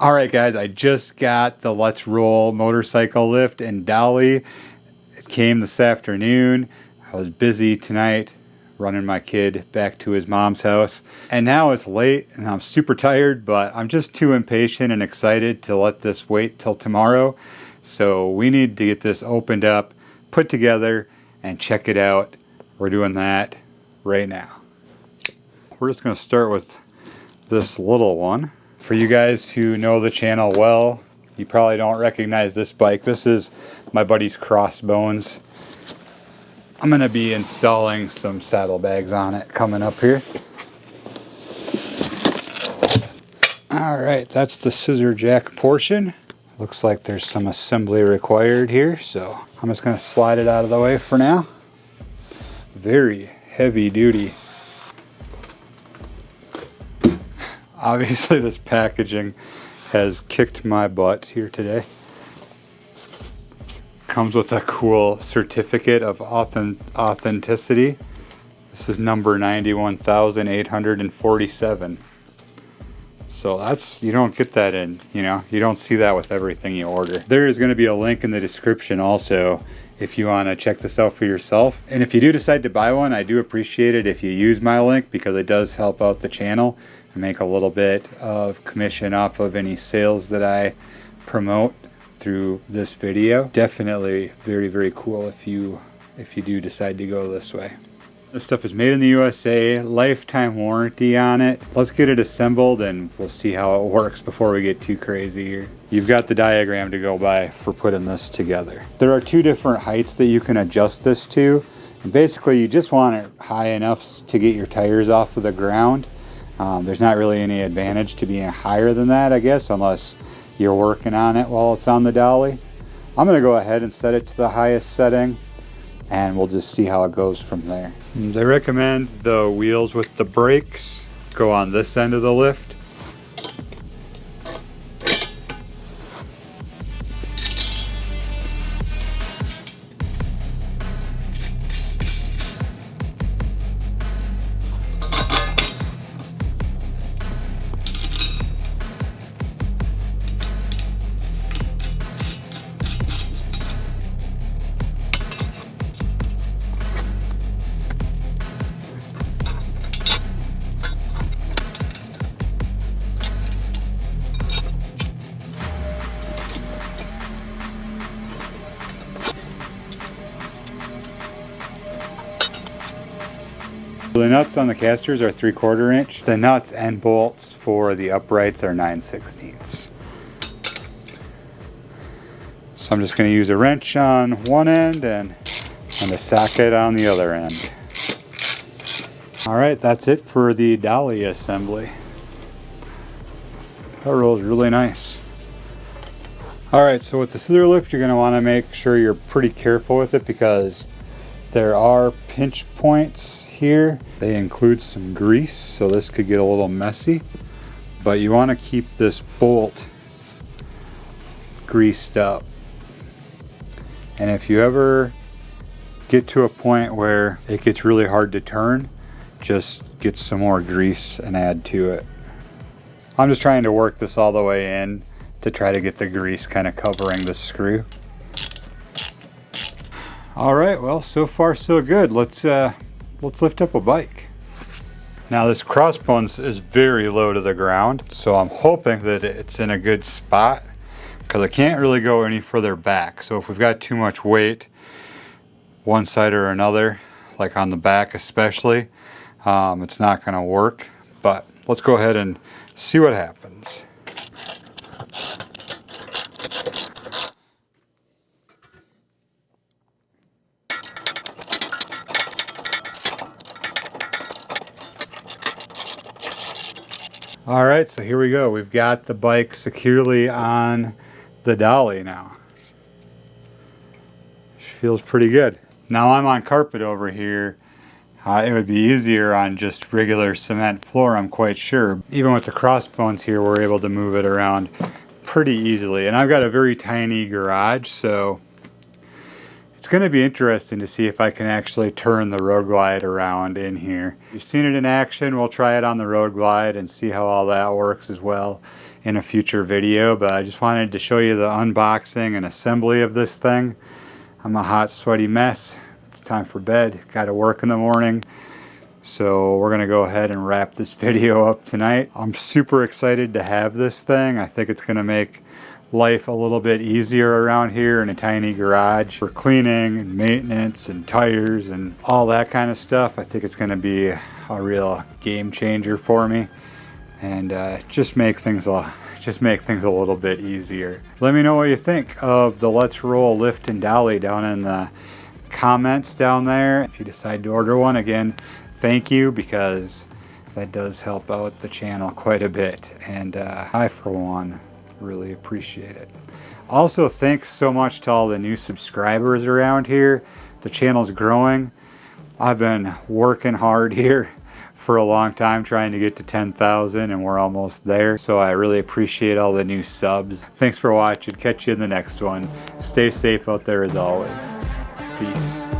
All right, guys, I just got the Let's Roll motorcycle lift in Dolly. It came this afternoon. I was busy tonight running my kid back to his mom's house. And now it's late and I'm super tired, but I'm just too impatient and excited to let this wait till tomorrow. So we need to get this opened up, put together, and check it out. We're doing that right now. We're just going to start with this little one. For you guys who know the channel well, you probably don't recognize this bike. This is my buddy's Crossbones. I'm going to be installing some saddlebags on it coming up here. Alright, that's the scissor jack portion. Looks like there's some assembly required here, so I'm just going to slide it out of the way for now. Very heavy duty. Obviously this packaging has kicked my butt here today. Comes with a cool certificate of authenticity. This is number 91,847. So that's, you don't get that in, you don't see that with everything you order. There is going to be a link in the description also if you want to check this out for yourself. And if you do decide to buy one, I do appreciate it if you use my link because it does help out the channel. I make a little bit of commission off of any sales that I promote through this video. Definitely very, very cool if you do decide to go this way. This stuff is made in the USA, lifetime warranty on it. Let's get it assembled and we'll see how it works before we get too crazy here. You've got the diagram to go by for putting this together. There are two different heights that you can adjust this to. And basically you just want it high enough to get your tires off of the ground. There's not really any advantage to being higher than that, I guess, unless you're working on it while it's on the dolly. I'm going to go ahead and set it to the highest setting and we'll just see how it goes from there. I recommend the wheels with the brakes go on this end of the lift. The nuts on the casters are 3/4 inch. The nuts and bolts for the uprights are 9/16. So I'm just going to use a wrench on one end and a socket on the other end. Alright, that's it for the dolly assembly. That rolls really nice. Alright, so with the scissor lift you're going to want to make sure you're pretty careful with it because there are pinch points here. They include some grease, so this could get a little messy. But you want to keep this bolt greased up. And if you ever get to a point where it gets really hard to turn, just get some more grease and add to it. I'm just trying to work this all the way in to try to get the grease kind of covering the screw. Alright, well, so far so good. Let's lift up a bike. Now this Crossbones is very low to the ground, so I'm hoping that it's in a good spot because I can't really go any further back. So if we've got too much weight one side or another, like on the back especially, it's not going to work. But let's go ahead and see what happens. Alright, so here we go. We've got the bike securely on the dolly now. Feels pretty good. Now I'm on carpet over here. It would be easier on just regular cement floor, I'm quite sure. Even with the Crossbones here, we're able to move it around pretty easily. And I've got a very tiny garage, so it's going to be interesting to see if I can actually turn the Road Glide around in here. You've seen it in action. We'll try it on the Road Glide and see how all that works as well. in a future video, but I just wanted to show you the unboxing and assembly of this thing. I'm a hot, sweaty mess. It's time for bed. Got to work in the morning. So we're going to go ahead and wrap this video up tonight. I'm super excited to have this thing. I think it's going to make life a little bit easier around here in a tiny garage for cleaning and maintenance and tires and all that kind of stuff. I think it's going to be a real game changer for me, and just make things a little bit easier. Let me know what you think of the Let's Roll lift and dolly down in the comments down there. If you decide to order one, again, thank you, because that does help out the channel quite a bit, and I for one really appreciate it. Also, thanks so much to all the new subscribers around here. The channel's growing. I've been working hard here for a long time trying to get to 10,000, and we're almost there. So I really appreciate all the new subs. Thanks for watching. Catch you in the next one. Stay safe out there as always. Peace.